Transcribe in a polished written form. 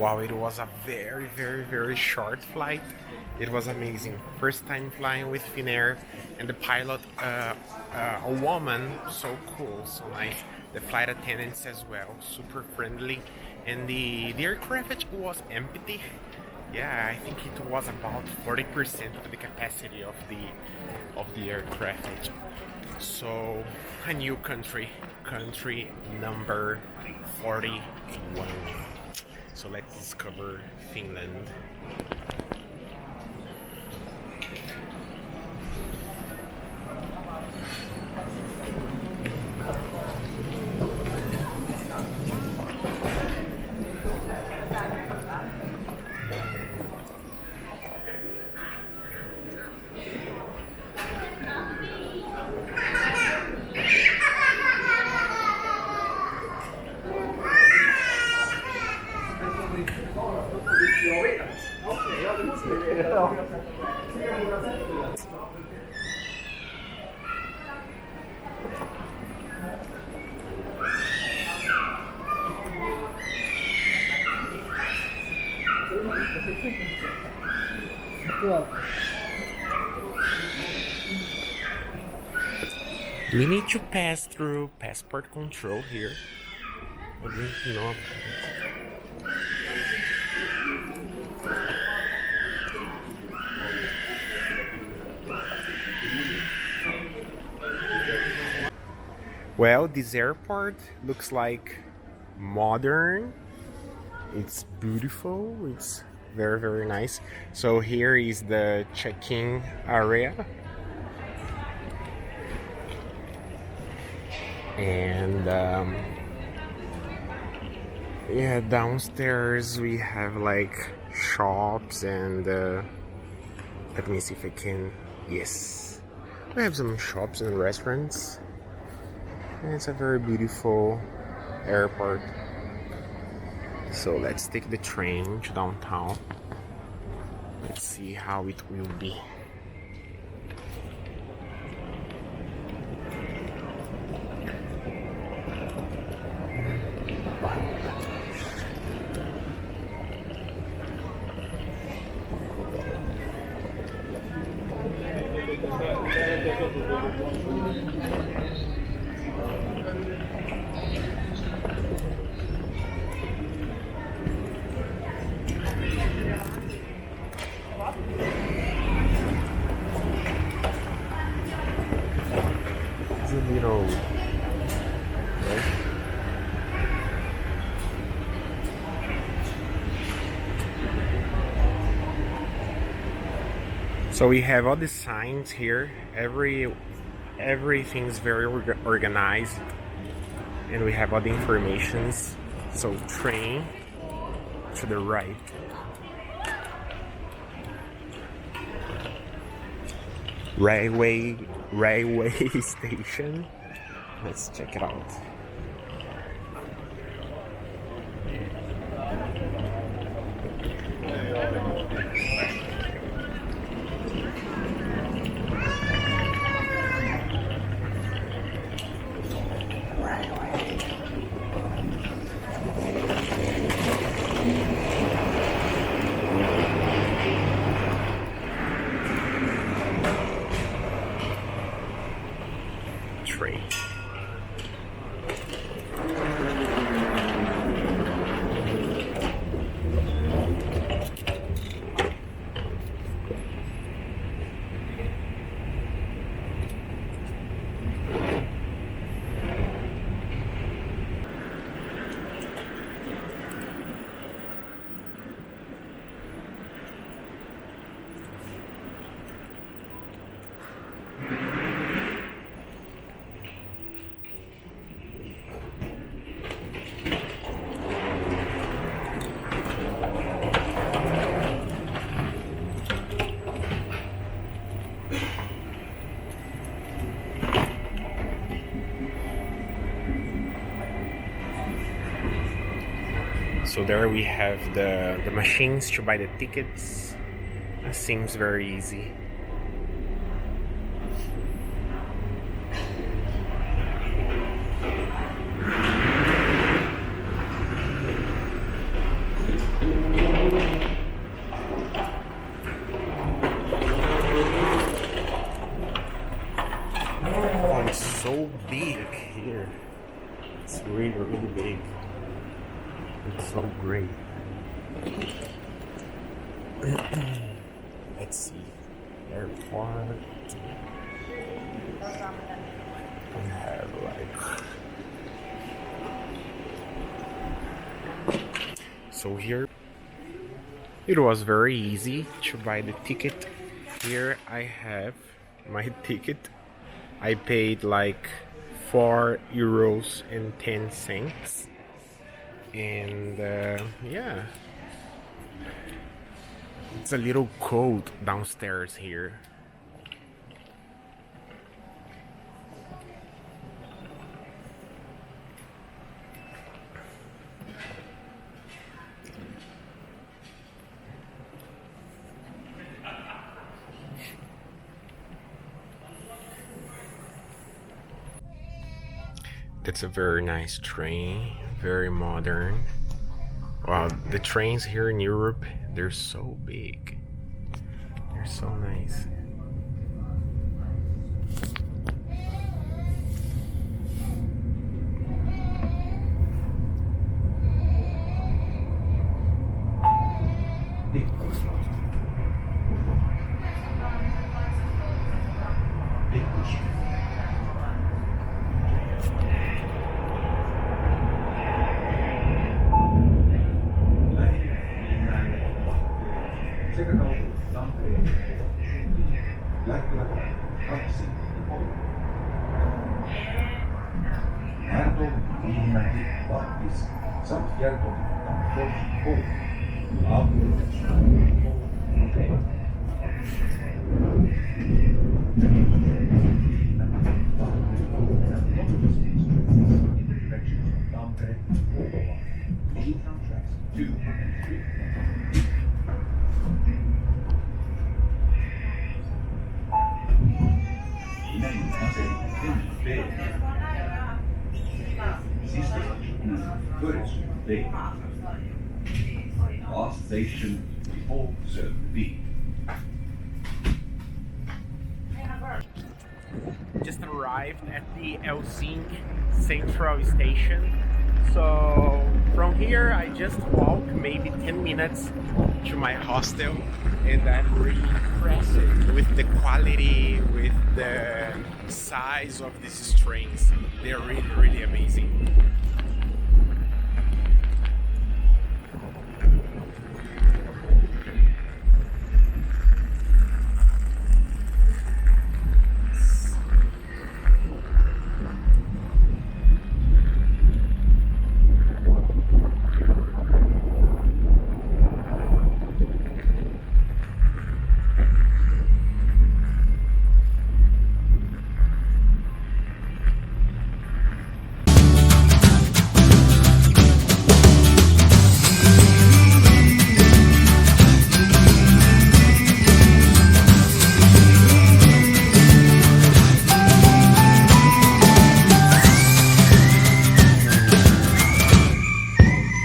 Wow, it was a very, very, very short flight. It was amazing. First time flying with Finnair, and the pilot, a woman, so cool, so nice. The flight attendants as well, super friendly, and the aircraft was empty. Yeah, I think it was about 40% of the capacity of the aircraft. So a new country number 41. So let's discover Finland. We need to pass through passport control here. I didn't know. Well, this airport looks like modern. It's beautiful. It's very, very nice. So here is the check-in area. And yeah, downstairs we have like shops and let me see if I can. Yes, we have some shops and restaurants. And it's a very beautiful airport. So let's take the train to downtown. Let's see how it will be. So we have all the signs here. Everything's very organized, and we have all the informations. So train to the right. Railway station. Let's check it out. Train. So there we have the machines to buy the tickets. It seems very easy. So great. Let's see. Airport. We have like. So here, it was very easy to buy the ticket. Here I have my ticket. I paid like €4.10, and yeah, it's a little cold downstairs here. It's a very nice train, very modern. Wow, the trains here in Europe, they're so big. They're so nice. Last station before Zone B. Just arrived at the Helsinki Central Station. So from here I just walk maybe 10 minutes to my hostel, and I'm really impressed with the quality, with the size of these trains. They're really, really amazing.